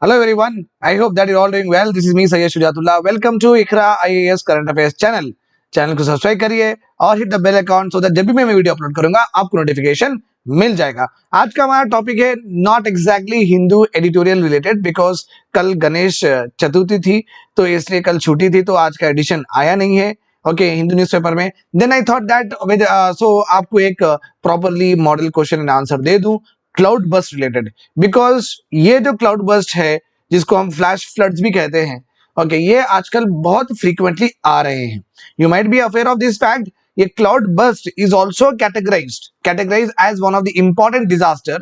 Hello everyone, I hope that you're all doing well. This is me Sayyid Shujatullah. Welcome to Iqra IAS Current Affairs channel. Channel को subscribe करिए और hit the bell account so that जब भी मैं video upload करूंगा आपको notification मिल जाएगा। आज का हमारा टॉपिक है not exactly Hindu editorial related because कल गणेश चतुर्थी थी तो इसलिए कल छुट्टी थी तो आज का एडिशन आया नहीं है ओके हिंदू न्यूज़पेपर में। Then I thought that with so आपको एक properly model question and answer दे दूं क्लाउड बस्ट रिलेटेड बिकॉज ये जो क्लाउड बस्ट है जिसको हम फ्लैश फ्लड्स भी कहते हैं ओके ये आजकल बहुत फ्रीक्वेंटली आ रहे हैं। You might be aware of this fact. ये cloudburst is also categorized as one of the important disaster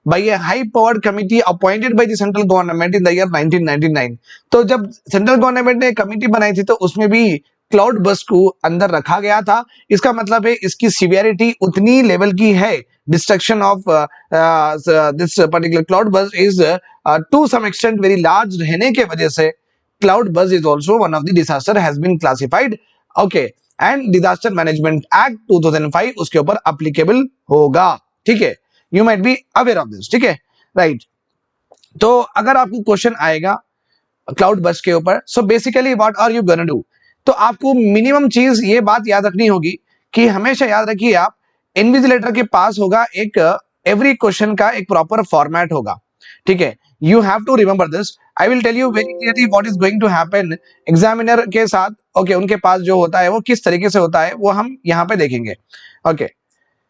by a high powered committee appointed by the central government in the year 1999। तो जब central government ने committee बनाई थी तो उसमें भी cloud burst को अंदर रखा गया था। इसका मतलब है इसकी सिवियरिटी उतनी लेवल की है। Destruction of this particular cloudburst is to some extent very large रहने के वजह से cloudburst is also one of the disaster has been classified okay and disaster management act 2005 उसके ऊपर अप्लीकेबल होगा। ठीक है, you might be aware of this. ठीक है, राइट। तो अगर आपको क्वेश्चन आएगा क्लाउड बस्ट के ऊपर so basically what are you gonna do, तो आपको मिनिमम चीज ये बात याद रखनी होगी कि हमेशा याद रखिए आप इन्विजिलेटर के पास होगा एक एवरी क्वेश्चन का एक प्रॉपर फॉर्मेट होगा। ठीक है, you have to remember this. I will tell you very clearly what is going to happen examiner के साथ ओके उनके पास जो होता है वो किस तरीके से होता है वो हम यहाँ पे देखेंगे ओके।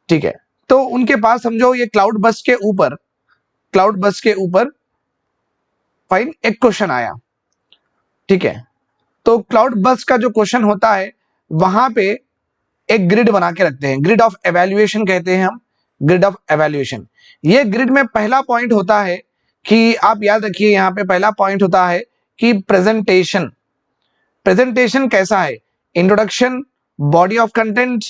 ठीक है, तो उनके पास समझो ये क्लाउड बस्ट के ऊपर फाइन एक क्वेश्चन आया। ठीक है, तो क्लाउड बस्ट का जो क्वेश्चन होता है वहां पे एक ग्रिड बना के रखते हैं, ग्रिड ऑफ एवेल्युएशन कहते हैं हम, ग्रिड ऑफ एवेल्युएशन। ये ग्रिड में पहला पॉइंट होता है कि आप याद रखिए यहाँ पे पहला पॉइंट होता है कि प्रेजेंटेशन कैसा है, इंट्रोडक्शन, बॉडी ऑफ कंटेंट,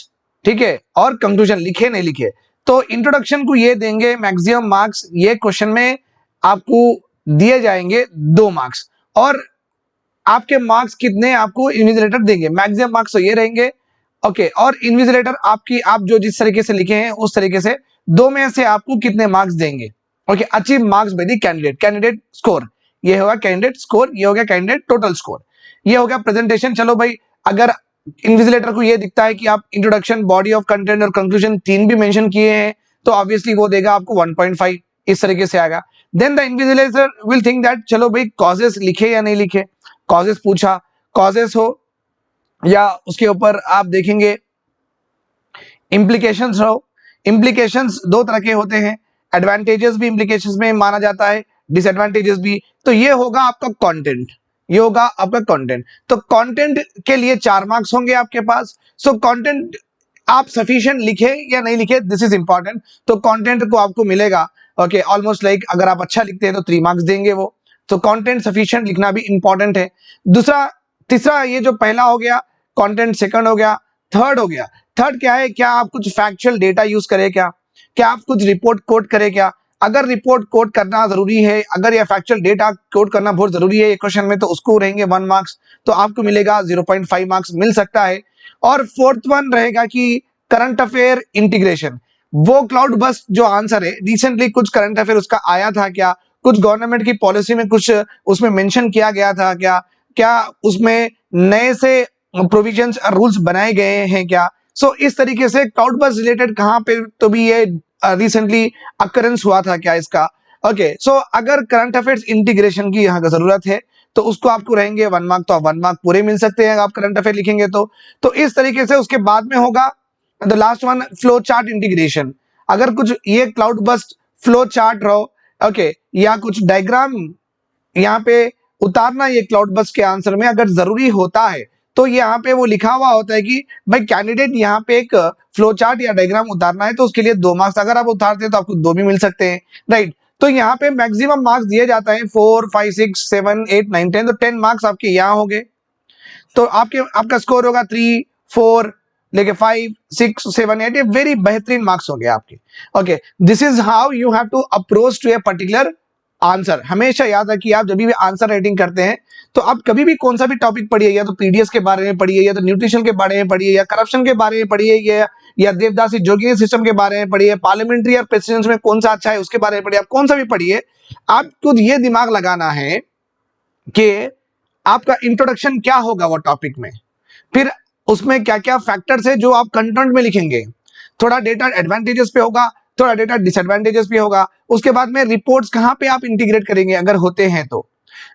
ठीक है, और कंक्लूजन लिखे नहीं लिखे। तो इंट्रोडक्शन को ये देंगे मैक्सिमम मार्क्स, ये क्वेश्चन में आपको दिए जाएंगे 2 मार्क्स और आपके मार्क्स कितने आपको इन्विजिलेटर देंगे, मैक्सिमम मार्क्स तो ये रहेंगे ओके और इन्विजिलेटर आप जो जिस तरीके से लिखे हैं उस तरीके से 2 में से आपको कितने मार्क्स देंगे okay. Achieve marks by the candidate score, ये होगा कैंडिडेट स्कोर, ये हो गया कैंडिडेट टोटल स्कोर, ये हो गया प्रेजेंटेशन। चलो भाई अगर इन्विजिलेटर को ये दिखता है कि आप इंट्रोडक्शन, बॉडी ऑफ कंटेंट और कंक्लूजन 3 भी मेंशन किए हैं तो ऑब्वियसली वो देगा आपको 1.5 इस तरीके से आएगा। Then the invigilator will think that चलो भाई कॉजेस लिखे या नहीं लिखे, कॉजेस पूछा, कॉजेस हो या उसके ऊपर आप देखेंगे इम्प्लीकेशंस हो। इम्प्लीकेशंस 2 तरह के होते हैं, एडवांटेजेस भी इम्प्लीकेशंस में माना जाता है, डिसएडवांटेजेस भी। तो ये होगा आपका कंटेंट, ये होगा आपका कंटेंट। तो कंटेंट के लिए 4 मार्क्स होंगे आपके पास। सो कंटेंट आप सफिशिएंट लिखे या नहीं लिखे दिस इज इंपॉर्टेंट। तो कंटेंट को आपको मिलेगा ओके ऑलमोस्ट लाइक अगर आप अच्छा लिखते हैं तो 3 मार्क्स देंगे वो। तो कंटेंट सफिशिएंट लिखना भी इंपॉर्टेंट है। तीसरा ये जो पहला हो गया कंटेंट, सेकंड हो गया, थर्ड हो गया। थर्ड क्या है, क्या आप कुछ फैक्चुअल डेटा यूज करें, क्या आप कुछ रिपोर्ट कोट करें क्या। अगर रिपोर्ट कोट करना जरूरी है, अगर ये फैक्चुअल डेटा कोट करना बहुत जरूरी है ये क्वेश्चन में तो उसको रहेंगे 1 मार्क्स, तो आपको मिलेगा 0.5 मार्क्स मिल सकता है। और फोर्थ वन रहेगा कि करंट अफेयर इंटीग्रेशन, वो क्लाउड बस्ट जो आंसर है रिसेंटली कुछ करंट अफेयर उसका आया था क्या, कुछ गवर्नमेंट की पॉलिसी में कुछ उसमें मेंशन किया गया था क्या उसमें नए से प्रोविजंस और रूल्स बनाए गए हैं क्या। सो इस तरीके से क्लाउड बस्ट रिलेटेड कहां पे तो भी ये रिसेंटली अकरेंस हुआ था क्या इसका ओके। सो अगर करंट अफेयर्स इंटीग्रेशन की यहाँ का जरूरत है तो उसको आपको रहेंगे 1 मार्क, तो आप 1 मार्क पूरे मिल सकते हैं आप करंट अफेयर लिखेंगे तो इस तरीके से। उसके बाद में होगा the last one flow chart integration. अगर कुछ ये क्लाउड बस्ट फ्लो चार्ट रहो ओके या कुछ डायग्राम यहाँ पे उतारना ये क्लाउड बस्ट के आंसर में अगर जरूरी होता है तो यहाँ पे वो लिखा हुआ होता है कि भाई कैंडिडेट यहाँ पे एक फ्लो चार्ट या डायग्राम उतारना है तो उसके लिए 2 मार्क्स, अगर आप उतारते हैं तो आपको 2 भी मिल सकते हैं राइट। तो यहाँ पे मैक्सिमम मार्क्स दिए जाता है 4, 5, 6, 7, 8, 9, 10, तो 10 मार्क्स आपके यहाँ हो गए। तो आपका स्कोर होगा 3, 4 लेके 5, 6, 7, 8, ये वेरी बेहतरीन मार्क्स हो गए आपके okay. This is how you have to approach to a particular answer. हमेशा याद रखिए आप जब भी आंसर राइटिंग करते हैं तो आप कभी भी कौन सा भी टॉपिक पढ़िए, या तो पीडीएस के बारे में पढ़िए, या तो न्यूट्रिशन के बारे में पढ़िए, या करप्शन के बारे में पढ़िए, या या देवदासी जोगी सिस्टम के बारे में पढ़िए, पार्लियामेंट्री और प्रेसिडेंस में कौन सा अच्छा है उसके बारे में पढ़िए, आप कौन सा भी पढ़िए, आपको ये दिमाग लगाना है कि आपका इंट्रोडक्शन क्या होगा वो टॉपिक में, फिर उसमें क्या क्या फैक्टर्स है जो आप कंटेंट में लिखेंगे, थोड़ा डेटा एडवांटेजेस पे होगा, थोड़ा डेटा डिसएडवांटेजेस भी होगा, उसके बाद में रिपोर्ट्स कहां पे आप इंटीग्रेट करेंगे अगर होते हैं तो,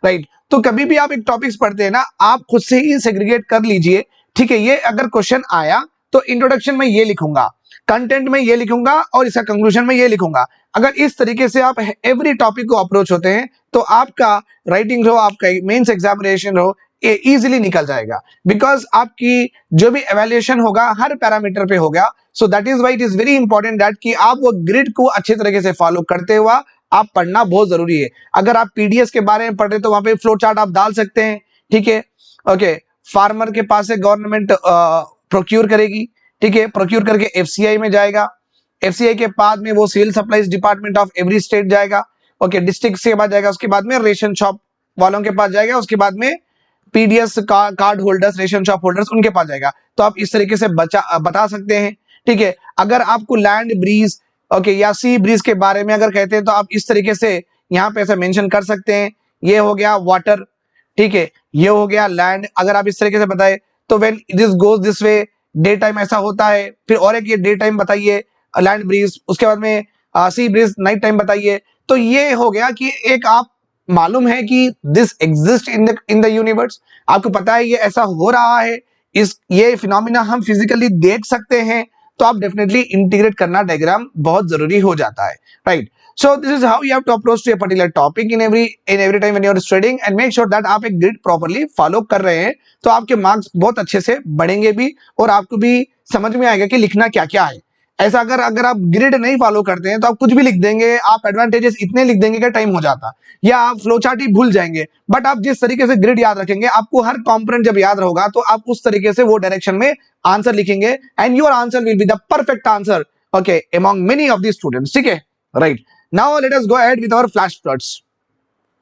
राइट। तो कभी भी आप एक टॉपिक्स पढ़ते हैं ना, आप खुद से ही सेग्रीगेट कर लीजिए, ठीक है, ये अगर क्वेश्चन आया तो इंट्रोडक्शन में ये लिखूंगा, कंटेंट में ये लिखूंगा और इसका कंक्लूजन में ये लिखूंगा। अगर इस तरीके से आप एवरी टॉपिक को अप्रोच होते हैं तो आपका राइटिंग हो, आपका मेंस एग्जामिनेशन हो, इजीली निकल जाएगा, बिकॉज आपकी जो भी एवेल्युएशन होगा हर पैरामीटर पे होगा। So that is why it is very important that कि आप वो ग्रिड को अच्छे तरीके से फॉलो करते हुआ आप पढ़ना बहुत जरूरी है। अगर आप पीडीएस के बारे में पढ़ रहे तो वहां पे फ्लो चार्ट आप डाल सकते हैं, ठीक है, ओके। फार्मर के पास से गवर्नमेंट प्रोक्यूर करेगी, ठीक है, प्रोक्यूर करके एफसीआई में जाएगा, एफसीआई के बाद में वो civil supplies department of every state जाएगा, ओके, डिस्ट्रिक्ट के बाद जाएगा, उसके बाद में रेशन शॉप वालों के पास जाएगा, उसके बाद में PDS card holders, ration shop holders, उनके पास जाएगा। तो आप इस तरीके से बता सकते हैं, ठीक है। अगर आपको लैंड ब्रीज, ओके, या सी ब्रीज के बारे में अगर कहते हैं तो आप इस तरीके से यहाँ पे ऐसा मेंशन कर सकते हैं, ये हो गया वाटर, ठीक है, ये हो गया लैंड। अगर आप इस तरीके से बताए तो when this goes this way, day time ऐसा होता है, फिर और एक ये डे टाइम बताइए लैंड ब्रीज, उसके बाद में सी ब्रीज नाइट टाइम बताइए। तो ये हो गया कि एक आप मालूम है कि this exist in the universe, आपको पता है ये ऐसा हो रहा है, इस ये फिनोमिना हम फिजिकली देख सकते हैं, तो आप डेफिनेटली इंटीग्रेट करना डायग्राम बहुत जरूरी हो जाता है, right. So this is how you have to approach to a particular topic in every time when you are studying, and make sure that आप एक ग्रिड प्रॉपर्ली फॉलो कर रहे हैं, तो आपके मार्क्स बहुत अच्छे से बढ़ेंगे भी और आपको भी समझ में आएगा कि लिखना क्या क्या है। ऐसा अगर आप ग्रिड नहीं फॉलो करते हैं तो आप कुछ भी लिख देंगे, आप एडवांटेजेस इतने लिख देंगे कि टाइम हो जाता, या आप फ्लो चार्ट ही भूल जाएंगे। बट आप जिस तरीके से ग्रिड याद रखेंगे, आपको हर कंपोनेंट जब याद होगा तो आप उस तरीके से वो डायरेक्शन में आंसर लिखेंगे, and your answer will be the perfect answer, okay, among many of the students, ठीक है, right. Now let us go ahead with our flash floods,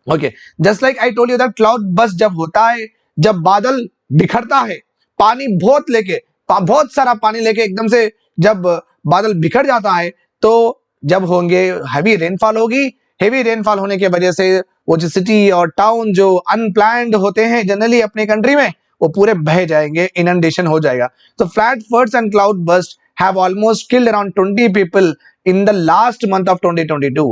okay. Just like I told you that cloudburst जब होता है, जब बादल बिखरता है, पानी बहुत सारा पानी लेके एकदम से जब बादल बिखर जाता है, तो जब होंगे हैवी रेनफॉल होगी, हेवी रेनफॉल होने की वजह से वो जो सिटी और टाउन जो अनप्लान्ड होते हैं जनरली अपने कंट्री में, वो पूरे बह जाएंगे, इनंडेशन हो जाएगा। तो flat floods and cloud burst have almost killed around 20 people in the last month of 2022.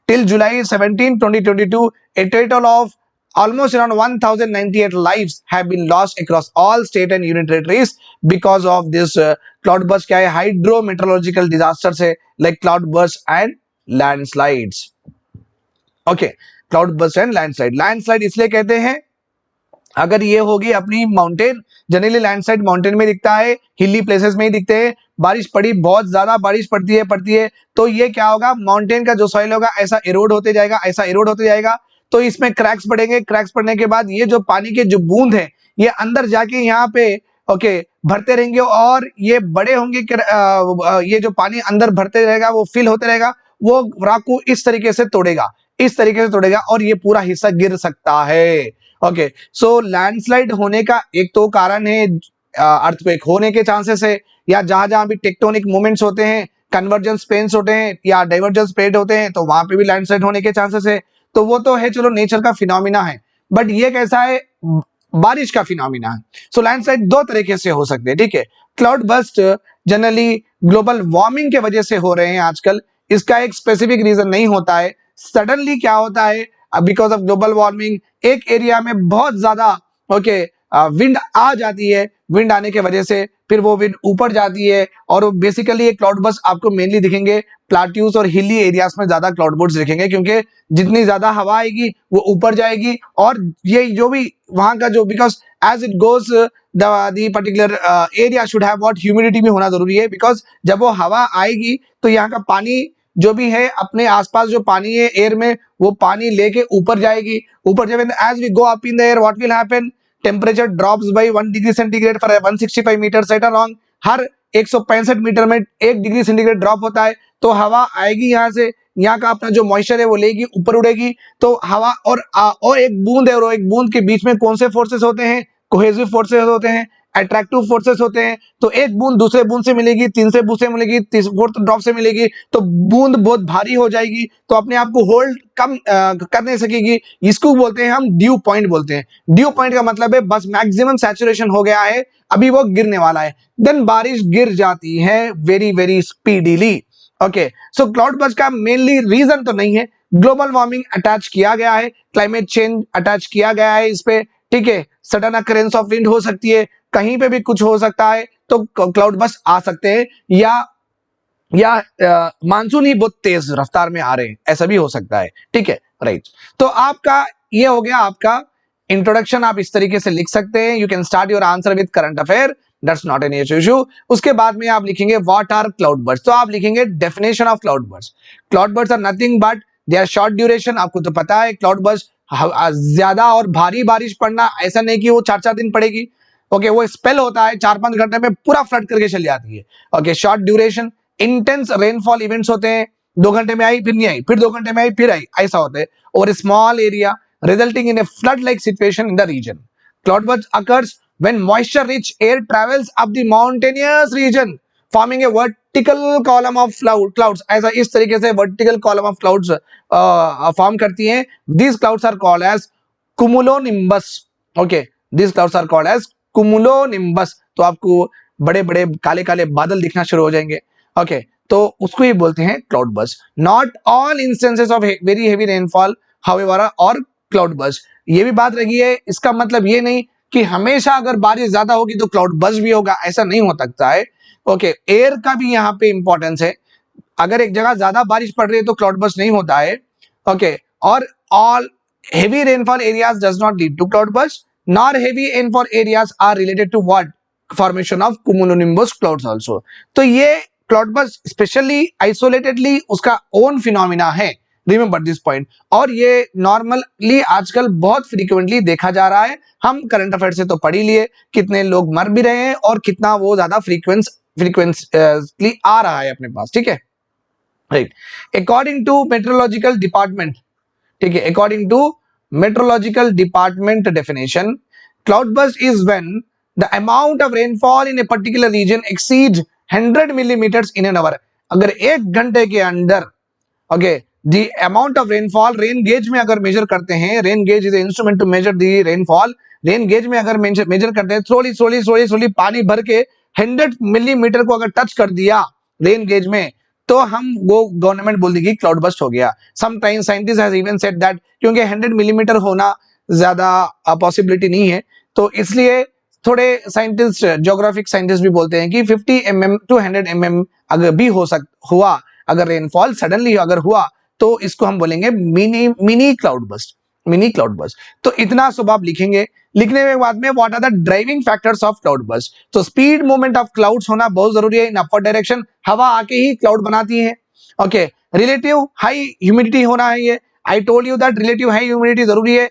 Till July 17, 2022, a total of almost around 1098 lives have been lost across all state and union territories because of this cloud burst. क्या है? Hydrometeorological disasters है, like cloud burst and landslides. Okay, cloud burst and landslide. Landslide इसलिए कहते हैं अगर ये होगी अपनी माउंटेन, जनरली लैंडस्लाइड माउंटेन में दिखता है, हिली प्लेसेस में ही दिखते हैं। बारिश पड़ी, बहुत ज्यादा बारिश पड़ती है तो ये क्या होगा, माउंटेन का जो सॉइल होगा ऐसा इरोड होते जाएगा, तो इसमें क्रैक्स पड़ेंगे। क्रैक्स पड़ने के बाद ये जो पानी के जो बूंद है ये अंदर जाके यहाँ पे ओके भरते रहेंगे, और ये बड़े होंगे, ये जो पानी अंदर भरते रहेगा वो फिल होते रहेगा, वो रॉक को इस तरीके से तोड़ेगा और ये पूरा हिस्सा गिर सकता है। ओके, सो लैंडस्लाइड होने का एक तो कारण है अर्थक्वेक होने के चांसेस है, या जहां भी टेक्टोनिक मूवमेंट्स होते हैं, कन्वर्जेंस प्लेन्स होते हैं या डाइवर्जेंस प्लेट होते हैं, तो वहां पे भी लैंडस्लाइड होने के चांसेस है। तो वो तो है, चलो नेचर का फिनोमिना है, बट ये कैसा है, बारिश का फिनोमिना है। सो लैंडस्लाइड दो तरीके से हो सकते हैं, ठीक है। Cloud burst generally global warming के वजह से हो रहे हैं आजकल, इसका एक स्पेसिफिक रीजन नहीं होता है। सडनली क्या होता है, बिकॉज ऑफ ग्लोबल वार्मिंग एक एरिया में बहुत ज्यादा ओके विंड आ जाती है, विंड आने की वजह से फिर वो विंड ऊपर जाती है, और बेसिकली ये क्लाउड बस्ट आपको मेनली दिखेंगे प्लाट्यूज और हिली एरियाज में, ज्यादा क्लाउड बस्ट दिखेंगे, क्योंकि जितनी ज्यादा हवा आएगी वो ऊपर जाएगी, और ये जो भी वहां का जो, because as it goes the particular area should have what, humidity भी होना जरूरी है, बिकॉज जब वो हवा आएगी तो यहाँ का पानी जो भी है, अपने आसपास जो पानी है एयर में, वो पानी लेके ऊपर जाएगी। ऊपर जब as we go up in the air what will happen, temperature drops by 1 degree centigrade for 165 metre set along, हर 165 मीटर में 1 डिग्री सेंटीग्रेड ड्रॉप होता है। तो हवा आएगी यहाँ से, यहाँ का अपना जो मॉइस्चर है वो लेगी, ऊपर उड़ेगी, तो हवा और एक बूंद है, और एक बूंद के बीच में कौन से फोर्सेस होते हैं, कोहेसिव फोर्सेस होते हैं, अट्रैक्टिव फोर्सेस होते हैं, तो एक बूंद दूसरे बूंद से मिलेगी, तीन से बूंद से मिलेगी, फोर्थ ड्रॉप से मिलेगी, तो बूंद बहुत भारी हो जाएगी, तो अपने आप को होल्ड कम कर नहीं सकेगी। इसको बोलते हैं हम ड्यू पॉइंट बोलते हैं। ड्यू पॉइंट का मतलब है बस मैक्सिमम सैचुरेशन हो गया है, अभी वो गिरने वाला है, देन बारिश गिर जाती है very very speedily. Okay, so cloud burst का मेनली रीजन तो नहीं है, ग्लोबल वार्मिंग अटैच किया गया है, क्लाइमेट चेंज अटैच किया गया है इस पे, ठीक है। सडन अकरेंस ऑफ विंड हो सकती है, कहीं पे भी कुछ हो सकता है, तो क्लाउड बर्स्ट आ सकते हैं, या मानसून ही बहुत तेज रफ्तार में आ रहे हैं, ऐसा भी हो सकता है, ठीक है, राइट। तो आपका ये हो गया आपका इंट्रोडक्शन, आप इस तरीके से लिख सकते हैं। You can start your answer with current affair, that's not an issue. उसके बाद में आप लिखेंगे व्हाट आर क्लाउड बर्स्ट, तो आप लिखेंगे definition of cloud burst. Cloudburst are nothing but they are short duration. आपको तो पता है क्लाउड बर्स्ट ज्यादा और भारी बारिश पड़ना, ऐसा नहीं कि वो 4-4 दिन पड़ेगी। ओके, वो स्पेल होता है, 4-5 घंटे में पूरा फ्लड करके चली जाती है। Okay, short duration, intense rainfall events होते हैं, 2 घंटे में आई फिर नहीं आई, फिर 2 घंटे में आई फिर आई, ऐसा होता है। और small area resulting in a flood-like situation in the region. Cloudburst occurs when moisture-rich air travels up the mountainous region, forming a vertical column of clouds. ऐसा इस तरीके से vertical column of clouds form करती हैं. These clouds are called as cumulonimbus. Okay, these clouds are called as cumulonimbus. तो आपको बड़े-बड़े काले-काले बादल दिखना शुरू हो जाएंगे. Okay, तो उसको ही बोलते हैं cloud burst. Not all instances of very heavy rainfall, however, और क्लाउड बर्स्ट। ये भी बात रही है, इसका मतलब ये नहीं कि हमेशा अगर बारिश ज्यादा होगी तो क्लाउड बर्स्ट भी होगा, ऐसा नहीं हो सकता है। ओके, एयर का भी यहाँ पे इंपॉर्टेंस है। अगर एक जगह ज्यादा बारिश पड़ रही है तो क्लाउड बर्स्ट नहीं होता है। ओके, और all heavy rainfall areas does not lead to cloudburst, nor heavy rainfall areas are related to what, formation of cumulonimbus clouds also. तो ये क्लाउड बर्स्ट स्पेशली आइसोलेटेडली उसका ओन फिनोमिना है, remember this point. और ये normally आजकल बहुत frequently देखा जा रहा है। हम करंट अफेयर से तो पढ़ ही लिए, कितने लोग मर भी रहे हैं और कितना वो ज्यादा फ्रीक्वेंटली आ रहा है अपने पास, ठीक है, right. According to metrological department, ठीक है, according to metrological department definition, cloud burst is when the amount of rainfall in a particular region exceed 100 millimetres in an hour. अगर 1 घंटे के अंदर, okay, the amount of rainfall, rain gauge में अगर measure करते हैं, rain gauge is instrument to measure the rainfall, rain gauge में अगर मेजर करते हैं, स्लोली पानी भर के 100 मिलीमीटर को अगर टच कर दिया रेन गेज में, तो हम वो गवर्नमेंट बोल देगी क्लाउड बर्स्ट हो गया। Sometime scientist has even said that, क्योंकि 100 मिलीमीटर होना ज्यादा पॉसिबिलिटी नहीं है, तो इसलिए थोड़े साइंटिस्ट, ज्योग्राफिक साइंटिस्ट भी बोलते हैं कि 50 mm to 100 mm अगर भी हुआ, अगर रेनफॉल सडनली अगर हुआ, तो इसको हम बोलेंगे mini cloud burst, mini cloud burst. तो इतना सब आप लिखेंगे। लिखने के बाद में what are the driving factors of cloud burst, तो स्पीड मूवमेंट ऑफ क्लाउड्स होना बहुत जरूरी है इन अपवर्ड डायरेक्शन, हवा आके ही क्लाउड बनाती है। ओके, रिलेटिव हाई ह्यूमिडिटी होना है, ये आई told you that relative high humidity जरूरी है,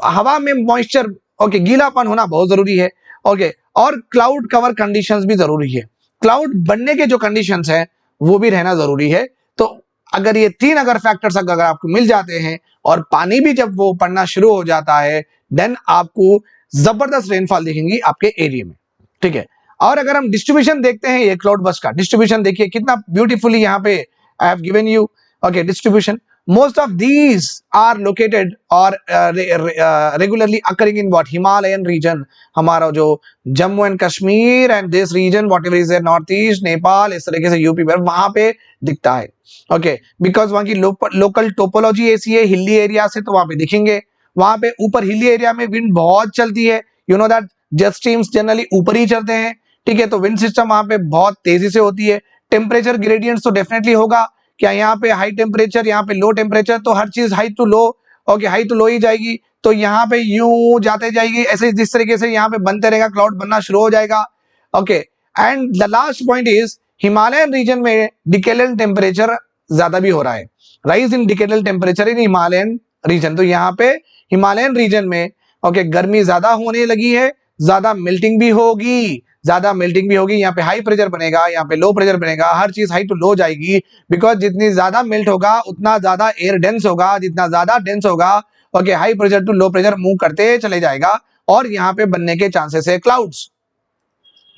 हवा में मॉइस्चर, ओके, गीलापन होना बहुत जरूरी है। ओके, और क्लाउड कवर कंडीशंस भी जरूरी है, क्लाउड बनने के जो कंडीशंस हैं वो भी रहना जरूरी है। तो अगर ये 3 अगर फैक्टर्स अगर आपको मिल जाते हैं और पानी भी जब वो पड़ना शुरू हो जाता है, देन आपको जबरदस्त रेनफॉल दिखेंगी आपके एरिया में, ठीक है। और अगर हम डिस्ट्रीब्यूशन देखते हैं, ये क्लाउड बर्स्ट का डिस्ट्रीब्यूशन देखिए कितना ब्यूटीफुली यहाँ पे I have given you, okay, distribution. Most of these are located or regularly occurring in what, Himalayan region, हमारा जो Jammu and Kashmir and this region whatever is there, north east, Nepal, इस तरीके से यूपी में वहां पे दिखता है। ओके, बिकॉज वहां की लोकल टोपोलॉजी ऐसी है, हिली एरिया से, तो वहां पे दिखेंगे। वहां पे ऊपर हिली एरिया में विंड बहुत चलती है, you know that jet streams generally ऊपर ही चलते हैं, ठीक है, तो विंड सिस्टम वहां पे बहुत तेजी से होती है। टेम्परेचर ग्रेडियंट्स तो डेफिनेटली होगा, क्या यहाँ पे हाई टेम्परेचर, यहाँ पे लो टेम्परेचर, तो हर चीज high to low, okay, high to low ही जाएगी, तो यहाँ पे यूं जाते जाएगी, ऐसे जिस तरीके से यहाँ पे बनते रहेगा, क्लाउड बनना शुरू हो जाएगा। Okay, and the last point is Himalayan region में डिकेडल टेम्परेचर ज्यादा भी हो रहा है, rise in decadal temperature in Himalayan region, तो यहाँ पे हिमालयन रीजन में, ओके, गर्मी ज्यादा होने लगी है, ज्यादा मेल्टिंग भी होगी, यहाँ पे हाई प्रेशर बनेगा, यहाँ पे लो प्रेशर बनेगा, हर चीज हाई टू लो जाएगी, बिकॉज जितनी ज्यादा मेल्ट होगा उतना ज्यादा एयर डेंस होगा, जितना ज्यादा डेंस होगा, okay, high pressure to low pressure move करते चले जाएगा, और यहाँ पे बनने के चांसेस है क्लाउड्स।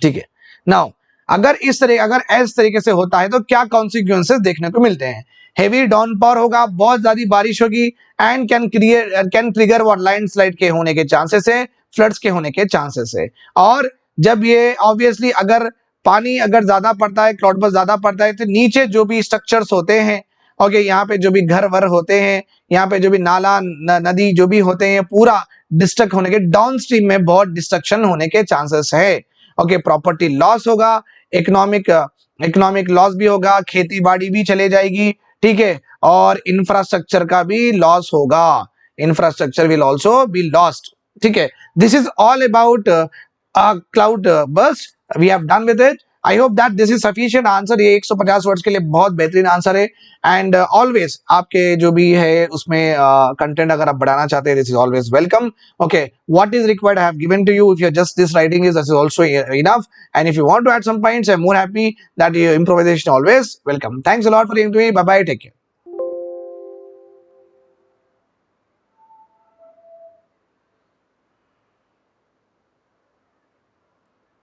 ठीक है। नाउ अगर इस तरीके से होता है तो क्या कॉन्सिक्वेंसेस देखने को मिलते हैं? हेवी डाउनपोर होगा, बहुत ज्यादा बारिश होगी, and can trigger what landslide के होने के चांसेस है, फ्लड्स के होने के चांसेस है। और जब ये ऑब्वियसली अगर पानी अगर ज्यादा पड़ता है, क्लाउड बर्स्ट ज्यादा पड़ता है, तो नीचे जो भी स्ट्रक्चर्स होते हैं, ओके, यहाँ पे जो भी घर वर होते हैं, यहाँ पे जो भी नाला नदी जो भी होते हैं, पूरा डिस्ट्रक्ट होने के, डाउन स्ट्रीम में बहुत डिस्ट्रक्शन होने के चांसेस है। ओके, प्रॉपर्टी लॉस होगा, इकोनॉमिक लॉस भी होगा, खेती बाड़ी भी चले जाएगी, ठीक है, और इंफ्रास्ट्रक्चर का भी लॉस होगा, infrastructure will also be lost. ठीक है, this is all about cloud burst, we have done with it. I hope that this is sufficient answer. ये 150 वर्ड्स के लिए बहुत बेहतरीन आंसर है। एंड ऑलवेज आपके जो भी है उसमें कंटेंट अगर आप बढ़ाना चाहते हैं, this is always welcome. Okay, what is required I have given to you. If you're just this writing is, this is also enough. And if you want to add some points, I'm more happy that your improvisation always welcome. Thanks a lot for listening to me. Bye bye. Take care.